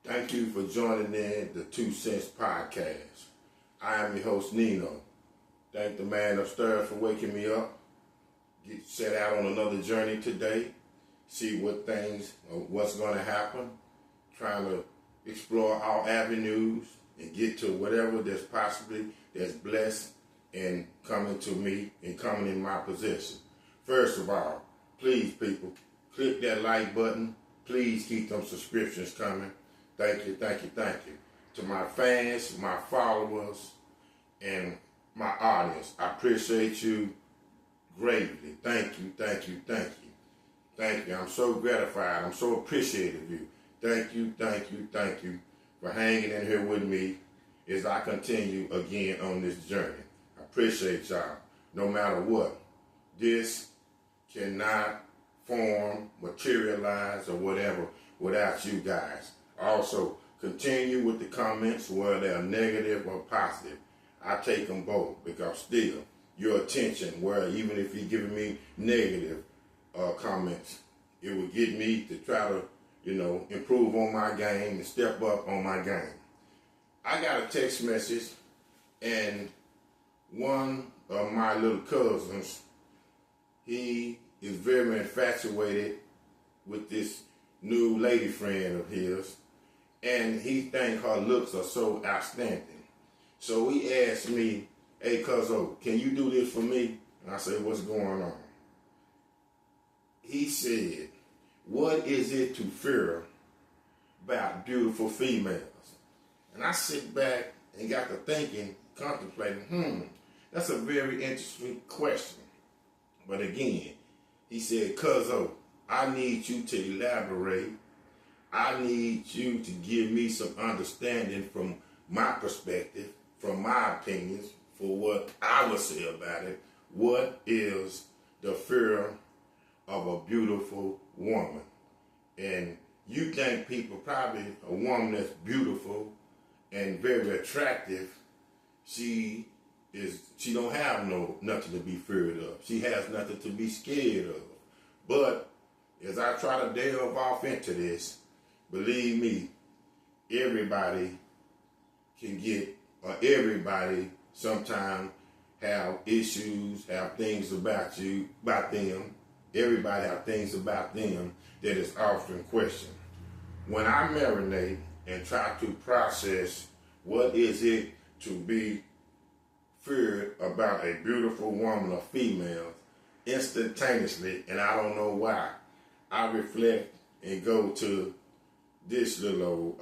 Thank you for joining in the 2 Cents Podcast. I am your host, Nino. Thank the man upstairs for waking me up. Get set out on another journey today. See what's going to happen. Trying to explore all avenues and get to whatever that's blessed and coming to me and coming in my possession. First of all, please, people, click that like button. Please keep them subscriptions coming. Thank you. To my fans, my followers, and my audience, I appreciate you greatly. Thank you. I'm so gratified. I'm so appreciative of you. Thank you for hanging in here with me as I continue again on this journey. I appreciate y'all. No matter what, this cannot form, materialize, or whatever without you guys. Also, continue with the comments, whether they're negative or positive. I take them both because still, your attention, where even if you're giving me negative comments, it will get me to try to, improve on my game and step up on my game. I got a text message, and one of my little cousins, he is very infatuated with this new lady friend of his, and he thinks her looks are so outstanding. So he asked me, "Hey, cuzzo, can you do this for me?" And I said, "What's going on?" He said, "What is it to fear about beautiful females?" And I sit back and got to thinking, contemplating, that's a very interesting question. But again, he said, "Cuzzo, I need you to elaborate. I need you to give me some understanding from my perspective, from my opinions, for what I would say about it. What is the fear of a beautiful woman?" And you think people, probably a woman that's beautiful and very attractive, she don't have nothing to be feared of. She has nothing to be scared of. But as I try to delve off into this, believe me, everybody can get, or everybody sometimes have issues, have things about them. Everybody have things about them that is often questioned. When I marinate and try to process what is it to be feared about a beautiful woman or female, instantaneously, and I don't know why, I reflect and go to this little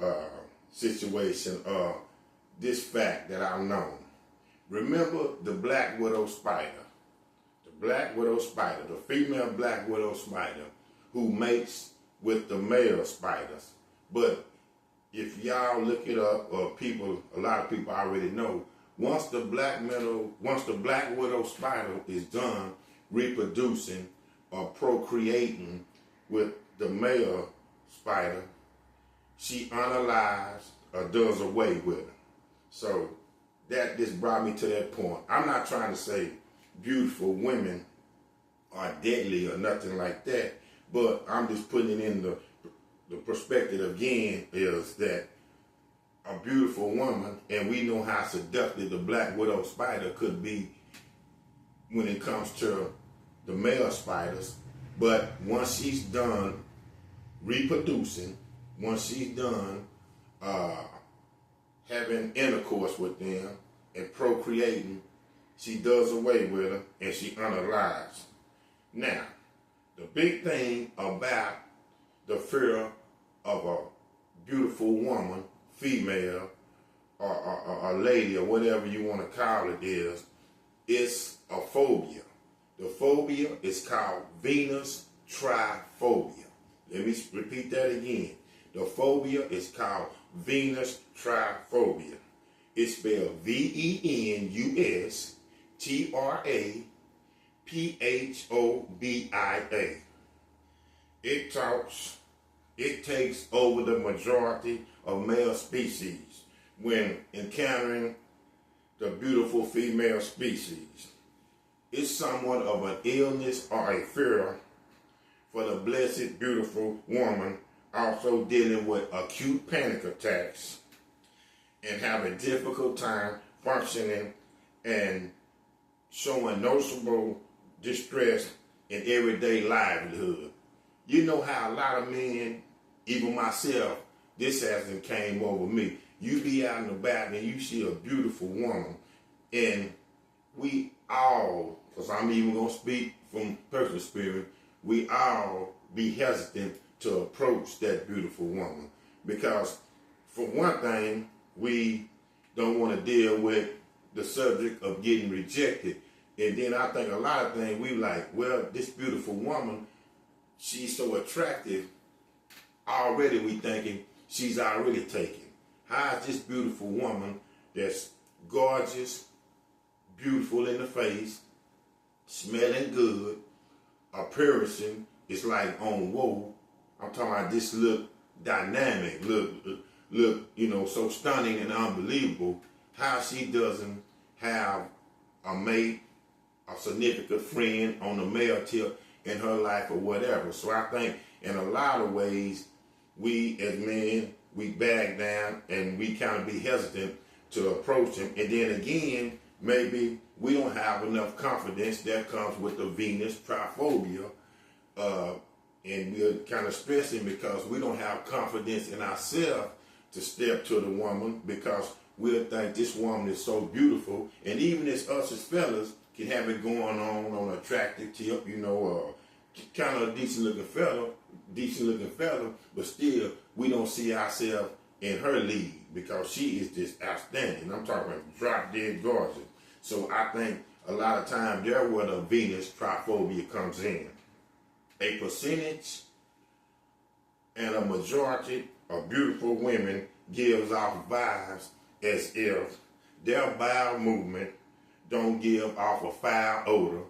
situation, this fact that I've known. Remember the black widow spider? The black widow spider, the female black widow spider who mates with the male spiders. But if y'all look it up, or a lot of people already know, once the black widow spider is done reproducing or procreating with the male spider, she unalives or does away with her. So that just brought me to that point. I'm not trying to say beautiful women are deadly or nothing like that, but I'm just putting it in the perspective again, is that a beautiful woman, and we know how seductive the black widow spider could be when it comes to the male spiders. But once she's done reproducing, once she's done having intercourse with them and procreating, she does away with her and she unalives. Now, the big thing about the fear of a beautiful woman, female, or a lady, or whatever you want to call it, is it's a phobia. The phobia is called Venustraphobia. Let me repeat that again. The phobia is called Venustraphobia. It's spelled Venustraphobia. It takes over the majority of male species when encountering the beautiful female species. It's somewhat of an illness or a fear for the blessed, beautiful woman also dealing with acute panic attacks and have a difficult time functioning and showing noticeable distress in everyday livelihood. You know how a lot of men, even myself, this hasn't came over me. You be out and about and you see a beautiful woman, and we all, because I'm even going to speak from personal experience, we all be hesitant to approach that beautiful woman. Because for one thing, we don't want to deal with the subject of getting rejected. And then I think a lot of things we like, well, this beautiful woman, she's so attractive, already we thinking she's already taken. How is this beautiful woman that's gorgeous, beautiful in the face, smelling good, appearance is like on whoa. I'm talking about this look dynamic, look, so stunning and unbelievable. How she doesn't have a mate, a significant friend on the male tip in her life or whatever. So I think in a lot of ways, we as men, we back down and we kind of be hesitant to approach him. And then again, maybe we don't have enough confidence. That comes with the Venustraphobia. And we're kind of stressing because we don't have confidence in ourselves to step to the woman, because we'll think this woman is so beautiful. And even as us as fellas can have it going on an attractive tip, kind of a decent looking fella, but still we don't see ourselves in her league because she is just outstanding. I'm talking about drop dead gorgeous. So I think a lot of times there where the Venustraphobia comes in. A percentage and a majority of beautiful women gives off vibes as if their bowel movement don't give off a foul odor,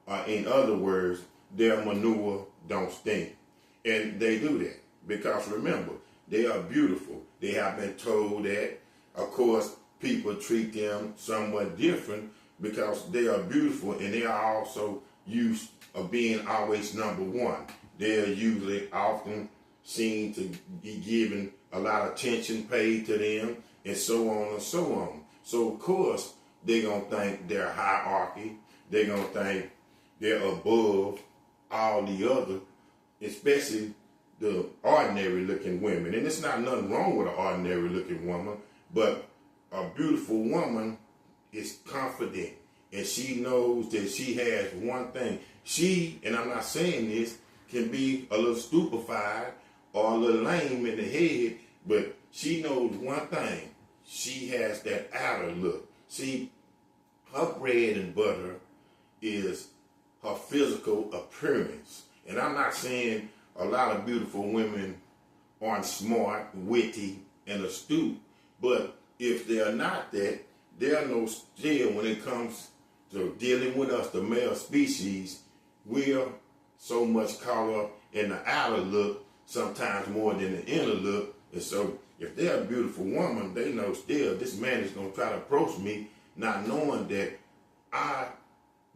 or in other words, their manure don't stink. And they do that because remember, they are beautiful. They have been told that. Of course, people treat them somewhat different because they are beautiful, and they are also used of being always number one. They're usually often seen to be given a lot of attention paid to them, and so on and so on. So of course, they're going to think they're hierarchy. They're going to think they're above all the other, especially the ordinary looking women. And it's not nothing wrong with an ordinary looking woman, but a beautiful woman is confident, and she knows that she has one thing. She, and I'm not saying this, can be a little stupefied or a little lame in the head, but she knows one thing. She has that outer look. See, her bread and butter is her physical appearance. And I'm not saying a lot of beautiful women aren't smart, witty, and astute, but if they're not that, they're no still when it comes to dealing with us, the male species. We're so much caught up in the outer look, sometimes more than the inner look. And so if they're a beautiful woman, they know still this man is going to try to approach me, not knowing that I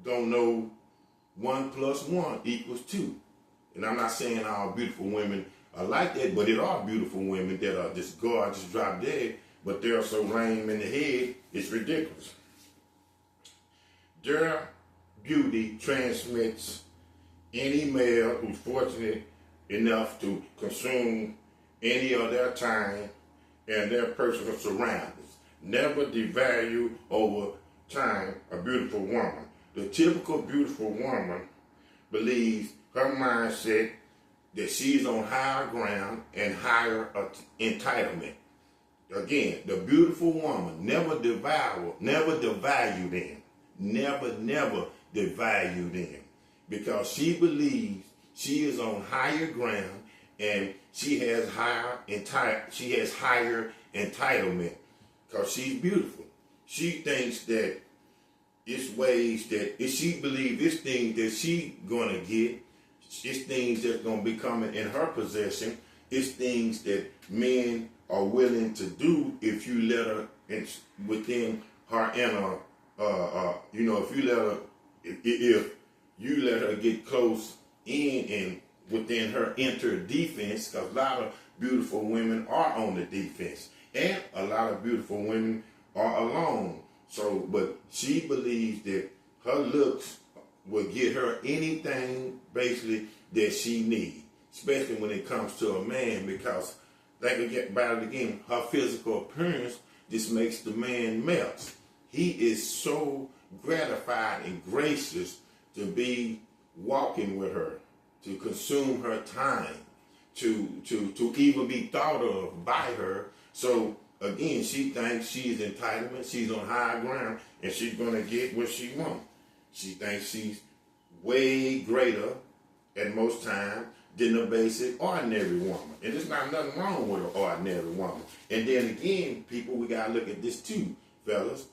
don't know 1 + 1 = 2. And I'm not saying all beautiful women are like that, but there are beautiful women that are just gorgeous, drop dead, but they're so lame in the head, it's ridiculous. Their beauty transmits any male who's fortunate enough to consume any of their time and their personal surroundings. Never devalue over time a beautiful woman. The typical beautiful woman believes her mindset that she's on higher ground and higher entitlement. Again, the beautiful woman never devalue them. Never devalue them. Because she believes she is on higher ground and she has higher entitlement because she's beautiful. She thinks that it's ways that if she believes it's things that she gonna get, it's things that's gonna be coming in her possession. It's things that men are willing to do if you let her within her inner. If you let her get close in and within her enter defense, because a lot of beautiful women are on the defense, and a lot of beautiful women are alone. So, but she believes that her looks will get her anything basically that she needs, especially when it comes to a man, because think about it again, her physical appearance just makes the man melt. He is so gratified and gracious to be walking with her, to consume her time, to even be thought of by her. So again, she thinks she's entitlement, she's on high ground, and she's gonna get what she wants. She thinks she's way greater at most times than a basic ordinary woman. And there's not nothing wrong with an ordinary woman. And then again, people, we gotta look at this too, fellas.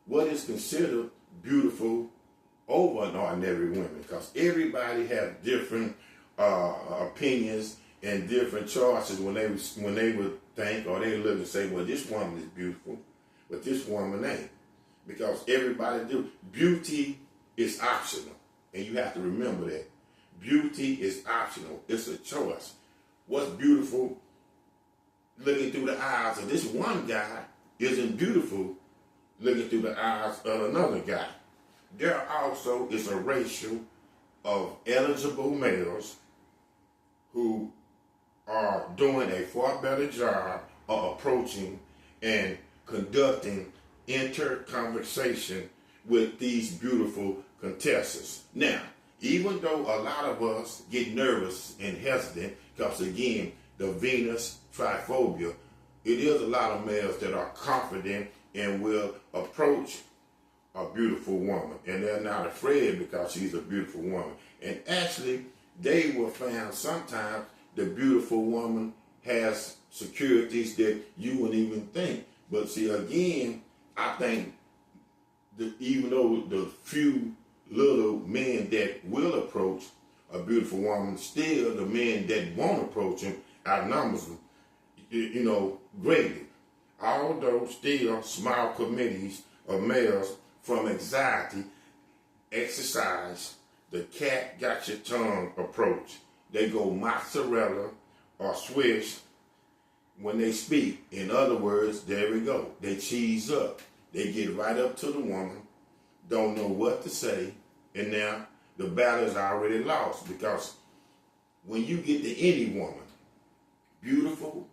What is considered beautiful over an ordinary woman? Because everybody has different opinions and different choices when they would think, or they look and say, well, this woman is beautiful, but this woman ain't. Because everybody do. Beauty is optional. And you have to remember that. Beauty is optional. It's a choice. What's beautiful looking through the eyes of this one guy isn't beautiful looking through the eyes of another guy. There also is a ratio of eligible males who are doing a far better job of approaching and conducting inter-conversation with these beautiful contestants. Now, even though a lot of us get nervous and hesitant, because again, the Venustraphobia, it is a lot of males that are confident and will approach a beautiful woman, and they're not afraid because she's a beautiful woman. And actually, they will find sometimes the beautiful woman has securities that you wouldn't even think. But see, again, I think that even though the few little men that will approach a beautiful woman, still the men that won't approach him outnumbers them, greatly. Although still small committees of males from anxiety exercise the cat got your tongue approach. They go mozzarella or Swiss when they speak. In other words, there we go. They cheese up. They get right up to the woman, don't know what to say, and now the battle is already lost. Because when you get to any woman, beautiful,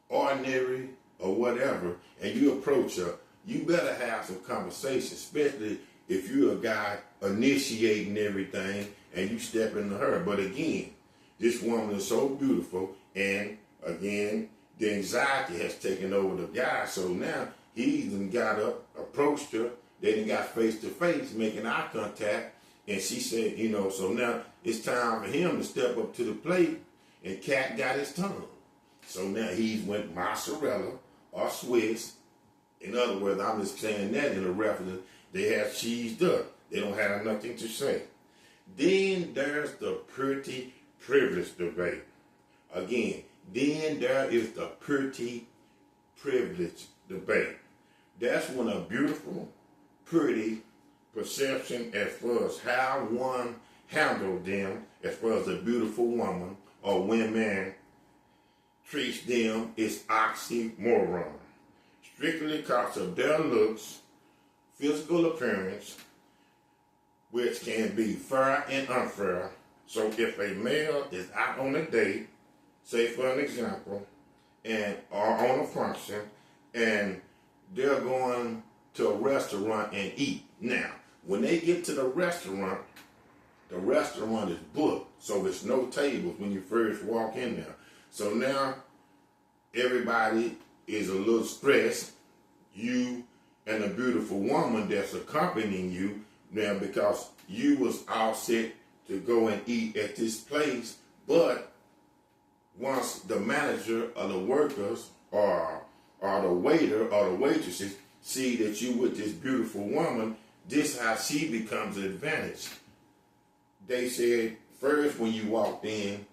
ordinary, or whatever, and you approach her, you better have some conversation, especially if you're a guy initiating everything and you step into her. But again, this woman is so beautiful, and again, the anxiety has taken over the guy. So now he done got up, approached her, they done got face to face, making eye contact, and she said, so now it's time for him to step up to the plate, and cat got his tongue. So now he went mozzarella or Swiss. In other words, I'm just saying that in a reference, they have cheesed up. They don't have nothing to say. Then there's the pretty privilege debate. Again, then there is the pretty privilege debate. That's when a beautiful, pretty perception as far as how one handled them, as far as a beautiful woman or women treats them, is oxymoron. Strictly because of their looks, physical appearance, which can be fair and unfair. So if a male is out on a date, say for an example, or on a function, and they're going to a restaurant and eat. Now, when they get to the restaurant is booked, so there's no tables when you first walk in there. So now everybody is a little stressed, you and a beautiful woman that's accompanying you now, because you was all set to go and eat at this place, but once the manager or the workers or the waiter or the waitresses see that you with this beautiful woman, this how she becomes an advantage. They said first when you walked in,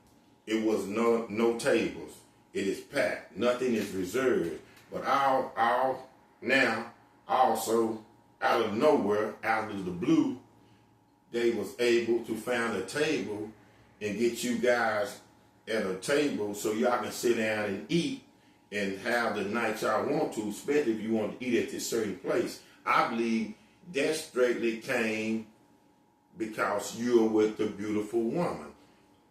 it was no tables. It is packed. Nothing is reserved. But all now, also, out of nowhere, out of the blue, they was able to find a table and get you guys at a table so y'all can sit down and eat and have the night y'all want to, especially if you want to eat at this certain place. I believe that straightly came because you're with the beautiful woman.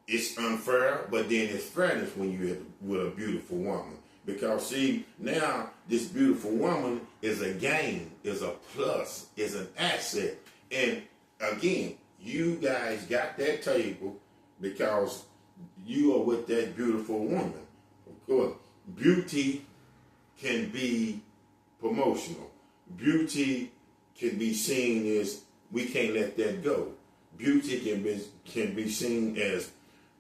It's unfair, but then it's fairness when you're with a beautiful woman. Because see, now this beautiful woman is a gain, is a plus, is an asset. And again, you guys got that table because you are with that beautiful woman. Of course, beauty can be promotional. Beauty can be seen as, we can't let that go. Beauty can be seen as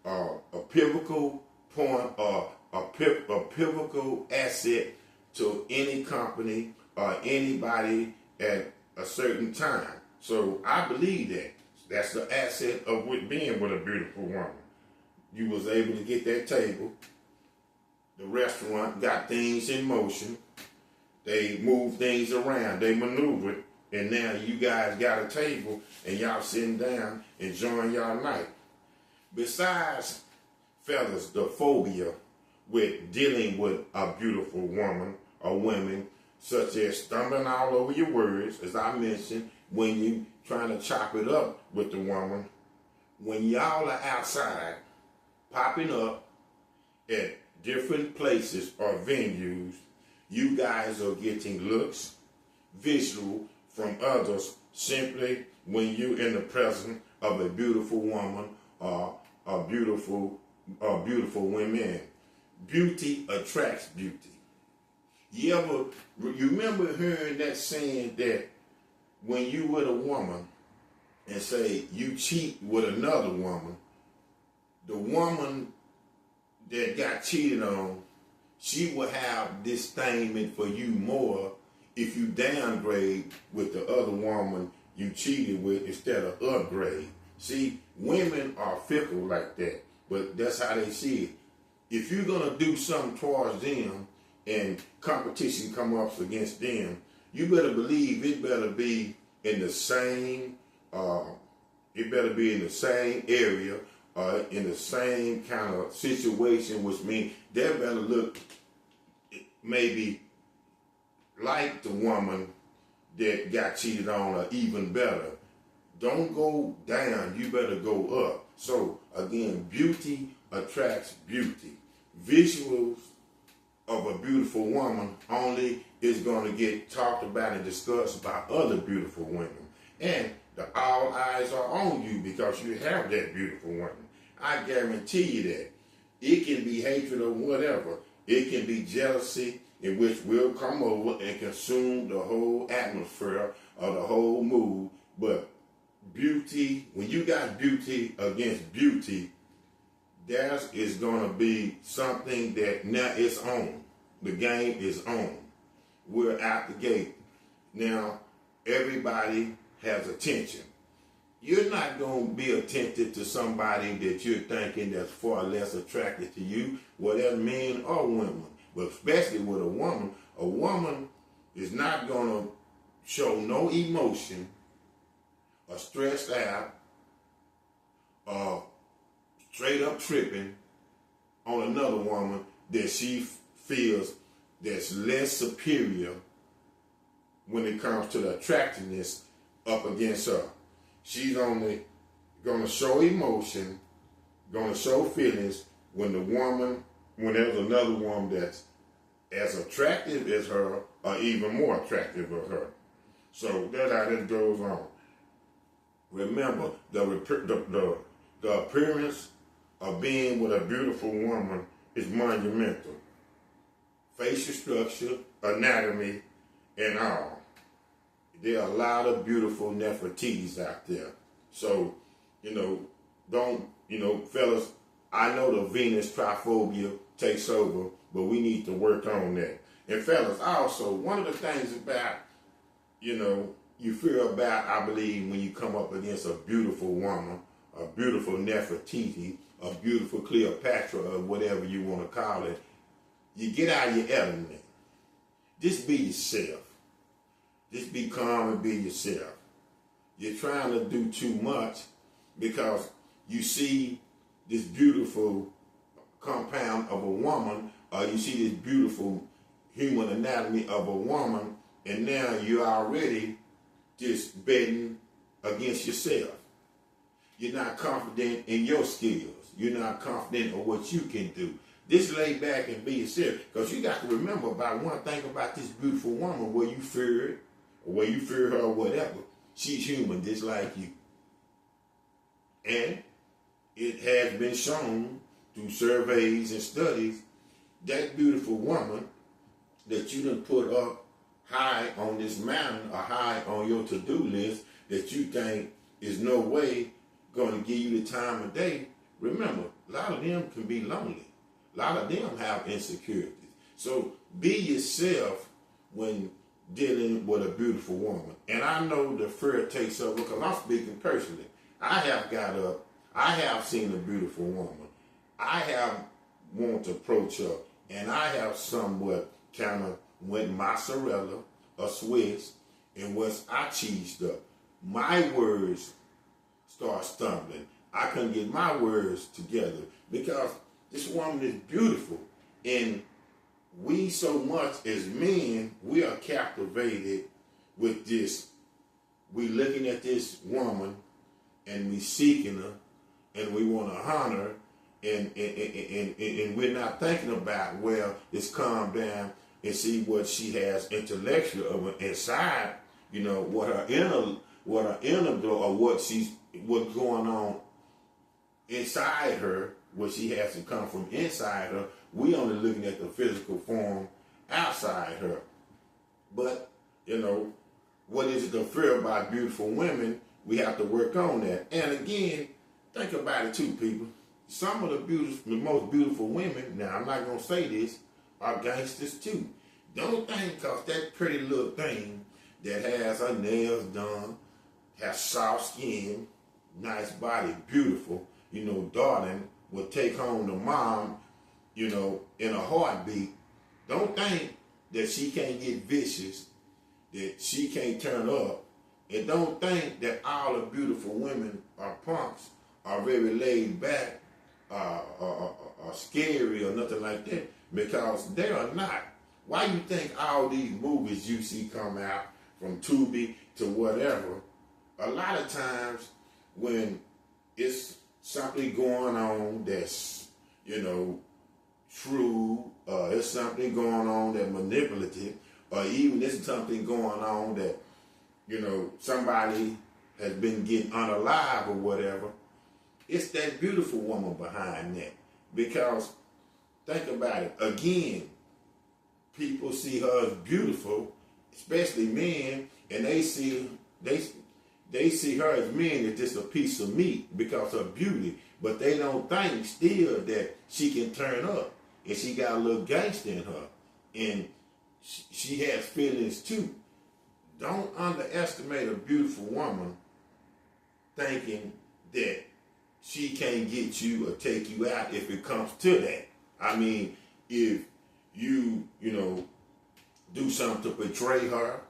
a pivotal point or a pivotal asset to any company or anybody at a certain time. So I believe that. That's the asset of being with a beautiful woman. You was able to get that table. The restaurant got things in motion. They moved things around. They maneuvered. And now you guys got a table and y'all sitting down enjoying y'all night. Besides, fellas, the phobia with dealing with a beautiful woman or women, such as stumbling all over your words, as I mentioned, when you trying to chop it up with the woman, when y'all are outside popping up at different places or venues, you guys are getting looks, visual from others simply when you're in the presence of a beautiful woman or a beautiful women. Beauty attracts beauty. You remember hearing that saying that when you with a woman and say you cheat with another woman, the woman that got cheated on, she will have disdainment for you more if you downgrade with the other woman you cheated with instead of upgrade. See, women are fickle like that, but that's how they see it. If you're going to do something towards them and competition come up against them, you better believe it better be in the same, area or in the same kind of situation, which means they better look maybe like the woman that got cheated on or even better. Don't go down, you better go up. So again, beauty attracts beauty. Visuals of a beautiful woman only is going to get talked about and discussed by other beautiful women. And all eyes are on you because you have that beautiful woman. I guarantee you that. It can be hatred or whatever. It can be jealousy in which will come over and consume the whole atmosphere or the whole mood. But beauty, when you got beauty against beauty, there is going to be something that now it's on. The game is on. We're out the gate. Now, everybody has attention. You're not going to be attentive to somebody that you're thinking that's far less attracted to you, whether men or women. But especially with a woman is not going to show no emotion or stressed out or straight up tripping on another woman that she feels that's less superior when it comes to the attractiveness up against her. She's only going to show emotion, going to show feelings when there's another woman that's as attractive as her or even more attractive than her. So that's how that goes on. Remember, the appearance of being with a beautiful woman is monumental. Facial structure, anatomy, and all. There are a lot of beautiful Nefertitis out there. So, fellas, I know the Venustraphobia takes over, but we need to work on that. And fellas, also, one of the things about, you fear about, I believe, when you come up against a beautiful woman, a beautiful Nefertiti, a beautiful Cleopatra, or whatever you want to call it, you get out of your element. Just be yourself. Just be calm and be yourself. You're trying to do too much because you see this beautiful compound of a woman, or you see this beautiful human anatomy of a woman, and now you're already just betting against yourself. You're not confident in your skills. You're not confident in what you can do. Just lay back and be yourself. Because you got to remember about one thing about this beautiful woman, where you fear it, or where you fear her or whatever. She's human just like you. And it has been shown through surveys and studies, that beautiful woman that you done put up high on this mountain or high on your to-do list that you think is no way going to give you the time of day, remember, a lot of them can be lonely. A lot of them have insecurities. So be yourself when dealing with a beautiful woman. And I know the fear takes over, because I'm speaking personally. I have got up, I have seen a beautiful woman. I have wanted to approach her, and I have somewhat kind of went mozzarella or Swiss, and once I cheesed up, my words start stumbling. I couldn't get my words together because this woman is beautiful, and we so much as men, we are captivated with this. We looking at this woman, and we seeking her, and we want to honor her, and we're not thinking about, well, let's calm down and see what she has intellectual of inside, you know, what her inner door, or what's going on inside her, what she has to come from inside her. We only looking at the physical form outside her. But, you know, what is it to fear about beautiful women? We have to work on that. And again, think about it too, people. Some of the most beautiful women, now I'm not going to say this, are gangsters too. Don't think because that pretty little thing that has her nails done, has soft skin, nice body, beautiful, you know, darling, will take home the mom, you know, in a heartbeat. Don't think that she can't get vicious, that she can't turn up. And don't think that all the beautiful women are punks, are very laid back, or scary or nothing like that, because they are not. Why you think all these movies you see come out, from Tubi to whatever, a lot of times when it's something going on that's, you know, true, it's something going on that's manipulative, or even it's something going on that, you know, somebody has been getting unalive or whatever, it's that beautiful woman behind that. Because think about it, again, people see her as beautiful, especially men, and they see her as men as just a piece of meat because of beauty. But they don't think still that she can turn up, and she got a little gangster in her, and she has feelings too. Don't underestimate a beautiful woman thinking that she can't get you or take you out if it comes to that. I mean, if you know, do something to betray her,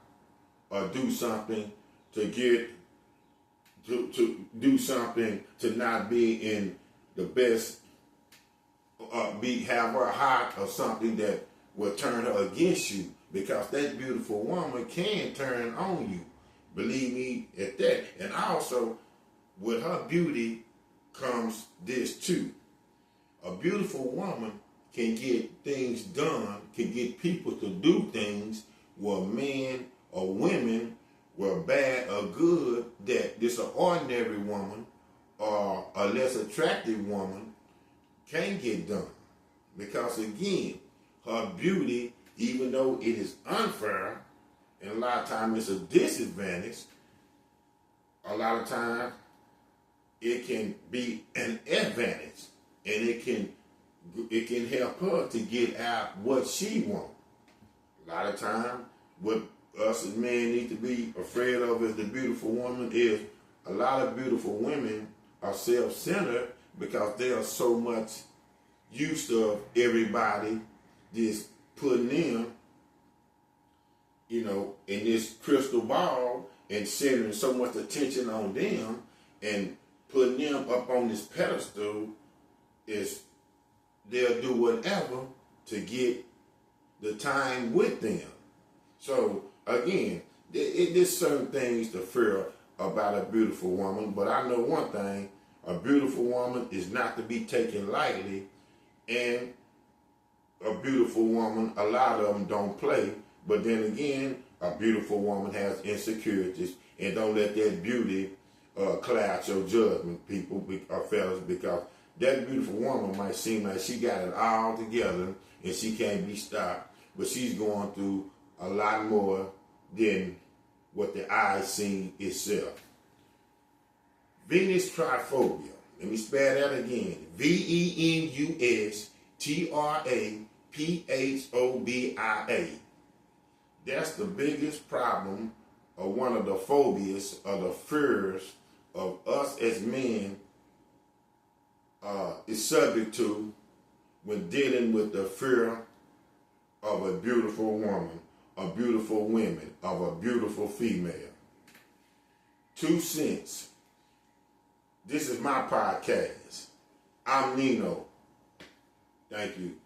or do something to get, to do something to not be in the best, have her hot, or something that will turn her against you, because that beautiful woman can turn on you. Believe me at that. And also, with her beauty comes this too. A beautiful woman can get things done, can get people to do things where men or women were bad or good, that this an ordinary woman or a less attractive woman can't get done. Because again, her beauty, even though it is unfair, and a lot of times it's a disadvantage, a lot of times it can be an advantage, and it can help her to get out what she wants. A lot of times, what us as men need to be afraid of as the beautiful woman is, a lot of beautiful women are self-centered because they are so much used to everybody just putting them, you know, in this crystal ball and centering so much attention on them and putting them up on this pedestal is they'll do whatever to get the time with them. So again, there's certain things to fear about a beautiful woman, but I know one thing: a beautiful woman is not to be taken lightly, and a beautiful woman, a lot of them don't play. But then again, a beautiful woman has insecurities, and don't let that beauty cloud your judgment, people or fellas, because that beautiful woman might seem like she got it all together and she can't be stopped, but she's going through a lot more than what the eye see itself. Venustraphobia. Let me spell that again. Venustraphobia. That's the biggest problem, or one of the phobias, or the fears of us as men is subject to when dealing with the fear of a beautiful woman, a beautiful woman, of a beautiful female. 2 cents. This is my podcast. I'm Nino. Thank you.